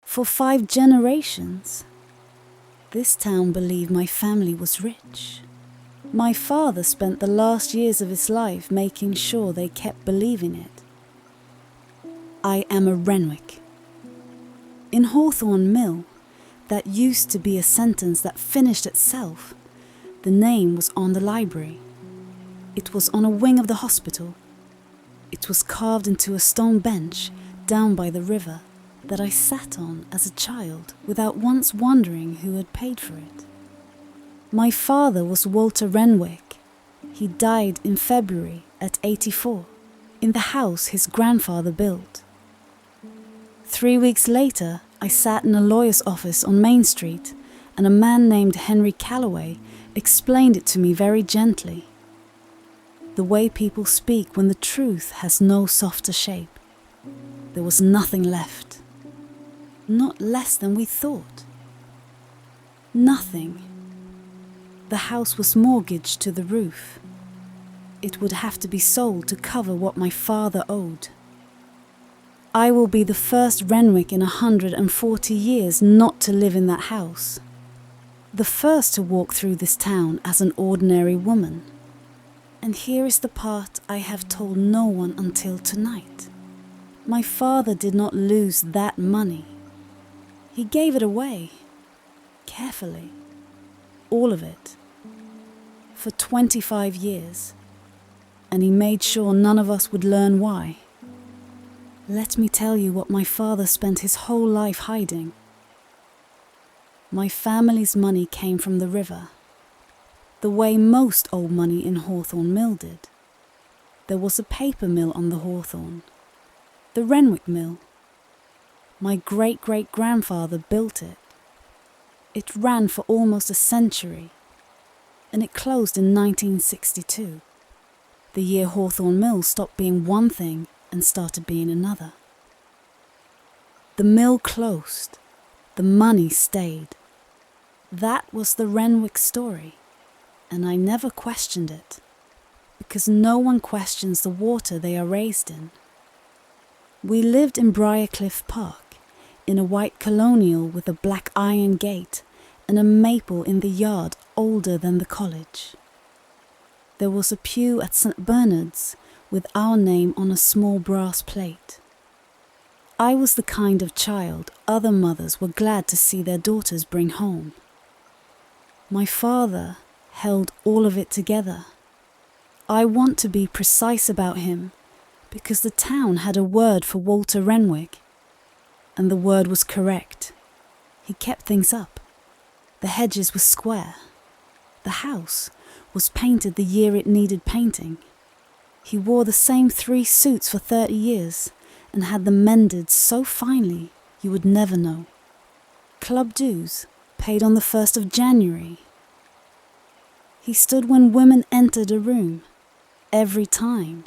For 5 generations. This town believed my family was rich. My father spent the last years of his life making sure they kept believing it. I am a Renwick. In Hawthorne Mill, that used to be a sentence that finished itself. The name was on the library. It was on a wing of the hospital. It was carved into a stone bench down by the river that I sat on as a child without once wondering who had paid for it. My father was Walter Renwick. He died in February at 84, in the house his grandfather built. 3 weeks later, I sat in a lawyer's office on Main Street, and a man named Henry Calloway explained it to me very gently. The way people speak when the truth has no softer shape. There was nothing left. Not less than we thought. Nothing. The house was mortgaged to the roof. It would have to be sold to cover what my father owed. I will be the first Renwick in 140 years not to live in that house. The first to walk through this town as an ordinary woman. And here is the part I have told no one until tonight. My father did not lose that money. He gave it away. Carefully. All of it. For 25 years. And he made sure none of us would learn why. Let me tell you what my father spent his whole life hiding. My family's money came from the river. The way most old money in Hawthorne Mill did. There was a paper mill on the Hawthorne. The Renwick Mill. My great-great-grandfather built it. It ran for almost a century, and it closed in 1962, the year Hawthorne Mill stopped being one thing and started being another. The mill closed. The money stayed. That was the Renwick story, and I never questioned it, because no one questions the water they are raised in. We lived in Briarcliff Park, in a white colonial with a black iron gate and a maple in the yard older than the college. There was a pew at St. Bernard's with our name on a small brass plate. I was the kind of child other mothers were glad to see their daughters bring home. My father held all of it together. I want to be precise about him because the town had a word for Walter Renwick, and the word was correct. He kept things up. The hedges were square. The house was painted the year it needed painting. He wore the same 3 suits for 30 years and had them mended so finely you would never know. Club dues paid on the 1st of January. He stood when women entered a room, every time.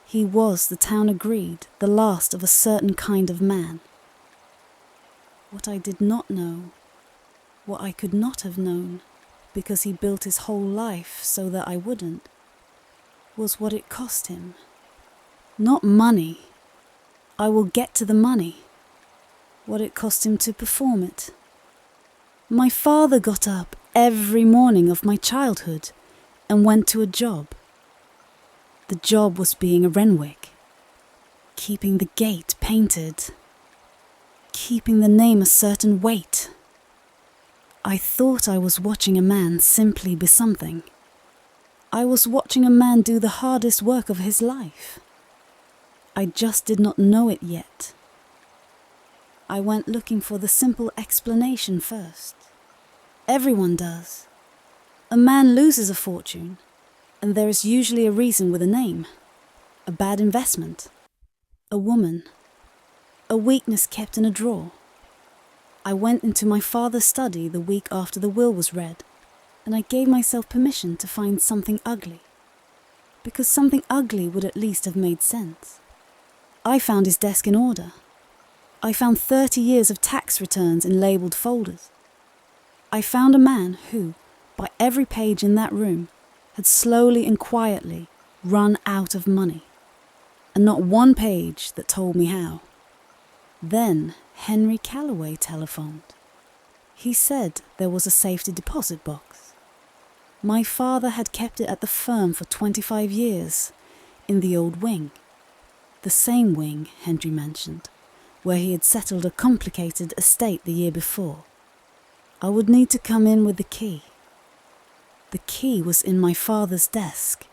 He was, the town agreed, the last of a certain kind of man. What I did not know, what I could not have known, because he built his whole life so that I wouldn't, was what it cost him. Not money. I will get to the money. What it cost him to perform it. My father got up every morning of my childhood and went to a job. The job was being a Renwick, keeping the gate painted, keeping the name a certain weight. I thought I was watching a man simply be something. I was watching a man do the hardest work of his life. I just did not know it yet. I went looking for the simple explanation first. Everyone does. A man loses a fortune, and there is usually a reason with a name. A bad investment. A woman. A weakness kept in a drawer. I went into my father's study the week after the will was read, and I gave myself permission to find something ugly, because something ugly would at least have made sense. I found his desk in order. I found 30 years of tax returns in labelled folders. I found a man who, by every page in that room, had slowly and quietly run out of money, and not one page that told me how. Then Henry Calloway telephoned. He said there was a safety deposit box. My father had kept it at the firm for 25 years, in the old wing. The same wing, Henry mentioned, where he had settled a complicated estate the year before. I would need to come in with the key. The key was in my father's desk,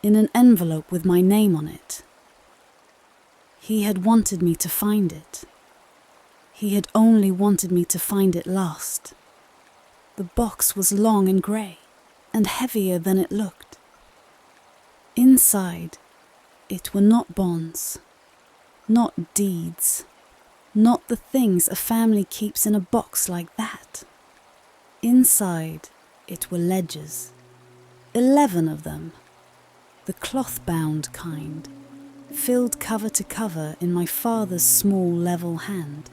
in an envelope with my name on it. He had wanted me to find it. He had only wanted me to find it last. The box was long and grey, and heavier than it looked. Inside, it were not bonds, not deeds, not the things a family keeps in a box like that. Inside, it were ledgers, 11 of them, the cloth-bound kind, filled cover to cover in my father's small level hand.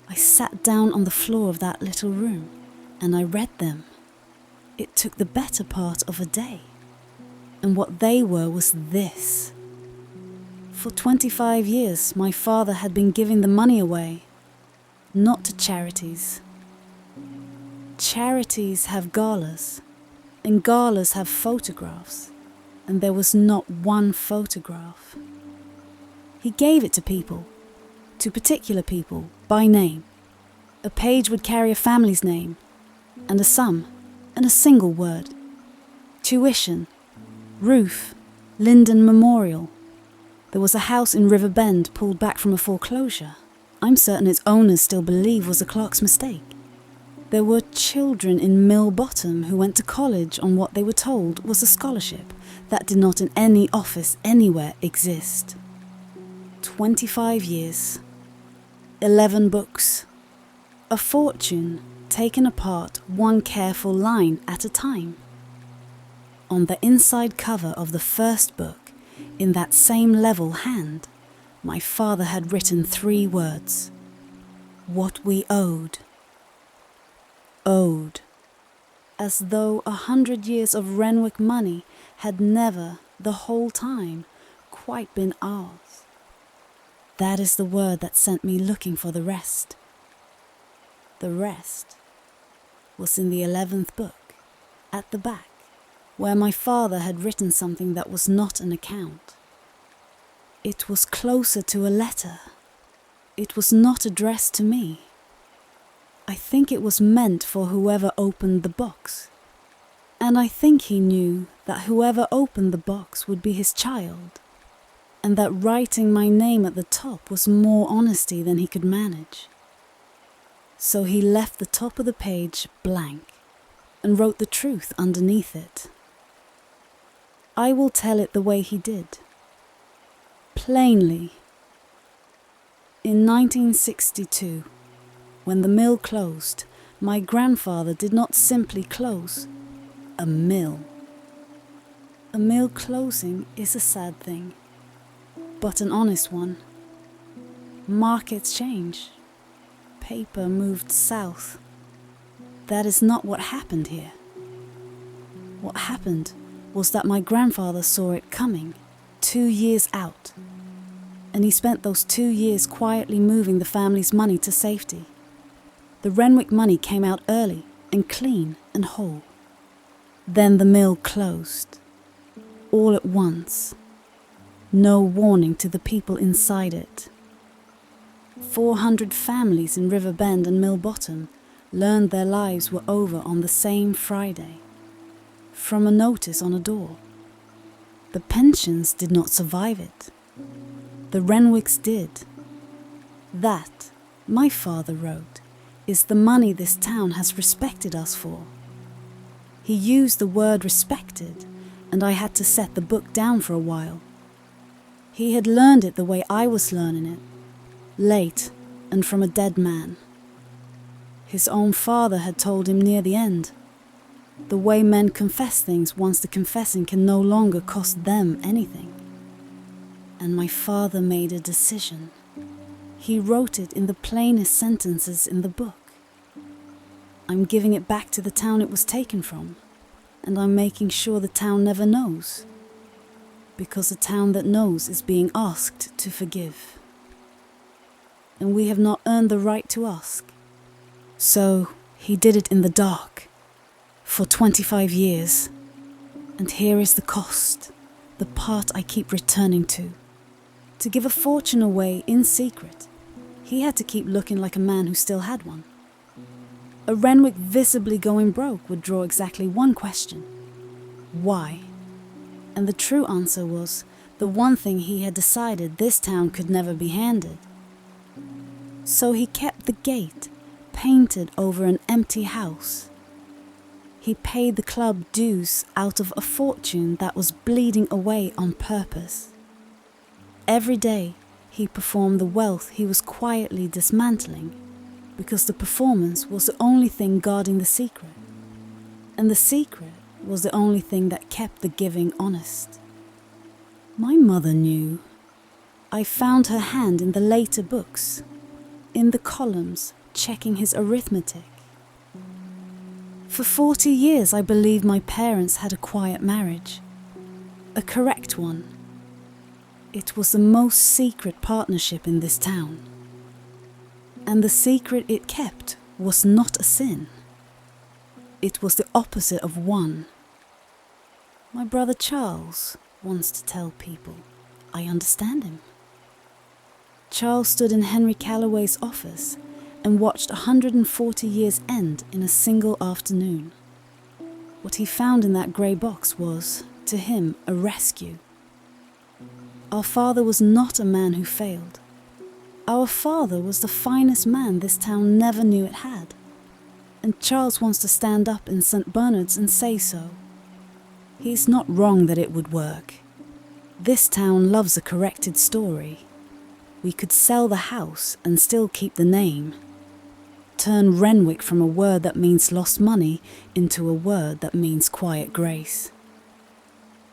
I sat down on the floor of that little room, and I read them. It took the better part of a day. And what they were was this. For 25 years, my father had been giving the money away, not to charities. Charities have galas, and galas have photographs, and there was not one photograph. He gave it to people, to particular people, by name. A page would carry a family's name, and a sum, and a single word. Tuition, roof, Linden Memorial. There was a house in River Bend pulled back from a foreclosure. I'm certain its owners still believe was a clerk's mistake. There were children in Mill Bottom who went to college on what they were told was a scholarship that did not in any office anywhere exist. 25 years, 11 books, a fortune taken apart one careful line at a time. On the inside cover of the first book, in that same level hand, my father had written 3 words. What we owed. Owed. As though 100 years of Renwick money had never, the whole time, quite been ours. That is the word that sent me looking for the rest. The rest was in the 11th book, at the back, where my father had written something that was not an account. It was closer to a letter. It was not addressed to me. I think it was meant for whoever opened the box. And I think he knew that whoever opened the box would be his child, and that writing my name at the top was more honesty than he could manage. So he left the top of the page blank and wrote the truth underneath it. I will tell it the way he did. Plainly. In 1962, when the mill closed, my grandfather did not simply close a mill. A mill closing is a sad thing, but an honest one. Markets change. Paper moved south. That is not what happened here. What happened was that my grandfather saw it coming 2 years out, and he spent those 2 years quietly moving the family's money to safety. The Renwick money came out early and clean and whole. Then the mill closed, all at once. No warning to the people inside it. 400 families in River Bend and Mill Bottom learned their lives were over on the same Friday, from a notice on a door. The pensions did not survive it. The Renwicks did. That, my father wrote, is the money this town has respected us for. He used the word respected, and I had to set the book down for a while. He had learned it the way I was learning it, late and from a dead man. His own father had told him near the end, the way men confess things once the confessing can no longer cost them anything. And my father made a decision. He wrote it in the plainest sentences in the book. I'm giving it back to the town it was taken from, and I'm making sure the town never knows, because a town that knows is being asked to forgive. and we have not earned the right to ask. So he did it in the dark, for 25 years. And here is the cost, the part I keep returning to. To give a fortune away in secret, he had to keep looking like a man who still had one. A Renwick visibly going broke would draw exactly one question. Why? And the true answer was the one thing he had decided this town could never be handed. So he kept the gate painted over an empty house. He paid the club dues out of a fortune that was bleeding away on purpose. Every day he performed the wealth he was quietly dismantling, because the performance was the only thing guarding the secret, and the secret was the only thing that kept the giving honest. My mother knew. I found her hand in the later books, in the columns checking his arithmetic. For 40 years I believed my parents had a quiet marriage, a correct one. It was the most secret partnership in this town. And the secret it kept was not a sin. It was the opposite of one. My brother Charles wants to tell people I understand him. Charles stood in Henry Calloway's office and watched 140 years end in a single afternoon. What he found in that grey box was, to him, a rescue. Our father was not a man who failed. Our father was the finest man this town never knew it had. And Charles wants to stand up in St. Bernard's and say so. He's not wrong that it would work. This town loves a corrected story. We could sell the house and still keep the name. Turn Renwick from a word that means lost money into a word that means quiet grace.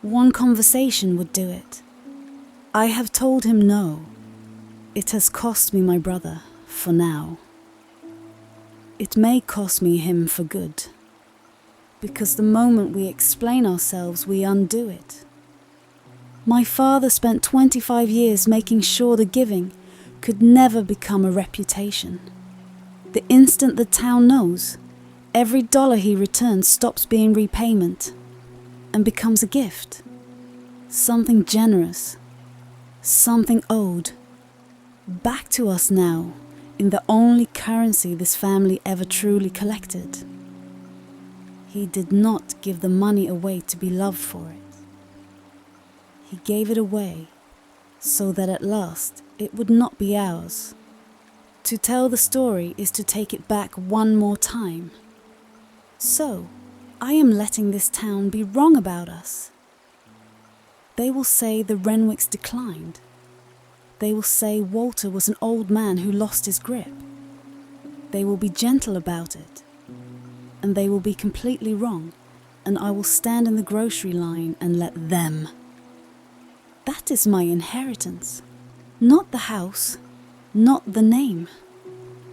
One conversation would do it. I have told him no. It has cost me my brother, for now. It may cost me him for good, because the moment we explain ourselves, we undo it. My father spent 25 years making sure the giving could never become a reputation. The instant the town knows, every dollar he returns stops being repayment and becomes a gift. Something generous, something owed. Back to us now, in the only currency this family ever truly collected. He did not give the money away to be loved for it. He gave it away so that at last it would not be ours. To tell the story is to take it back one more time. So, I am letting this town be wrong about us. They will say the Renwicks declined. They will say Walter was an old man who lost his grip. They will be gentle about it. And they will be completely wrong, and I will stand in the grocery line and let them. That is my inheritance. Not the house, not the name.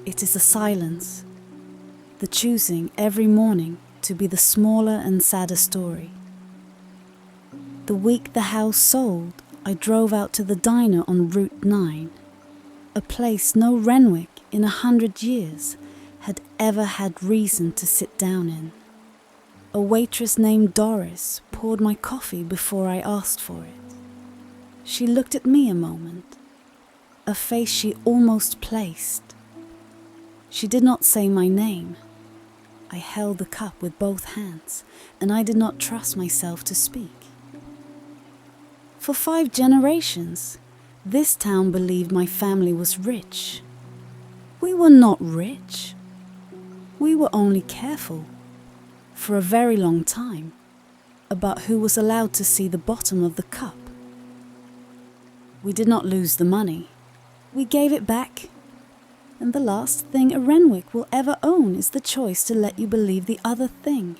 It is the silence, the choosing every morning to be the smaller and sadder story. The week the house sold, I drove out to the diner on Route 9, a place no Renwick in 100 years had ever had reason to sit down in. A waitress named Doris poured my coffee before I asked for it. She looked at me a moment, a face she almost placed. She did not say my name. I held the cup with both hands, and I did not trust myself to speak. For 5 generations, this town believed my family was rich. We were not rich. We were only careful, for a very long time, about who was allowed to see the bottom of the cup. We did not lose the money. We gave it back. And the last thing a Renwick will ever own is the choice to let you believe the other thing.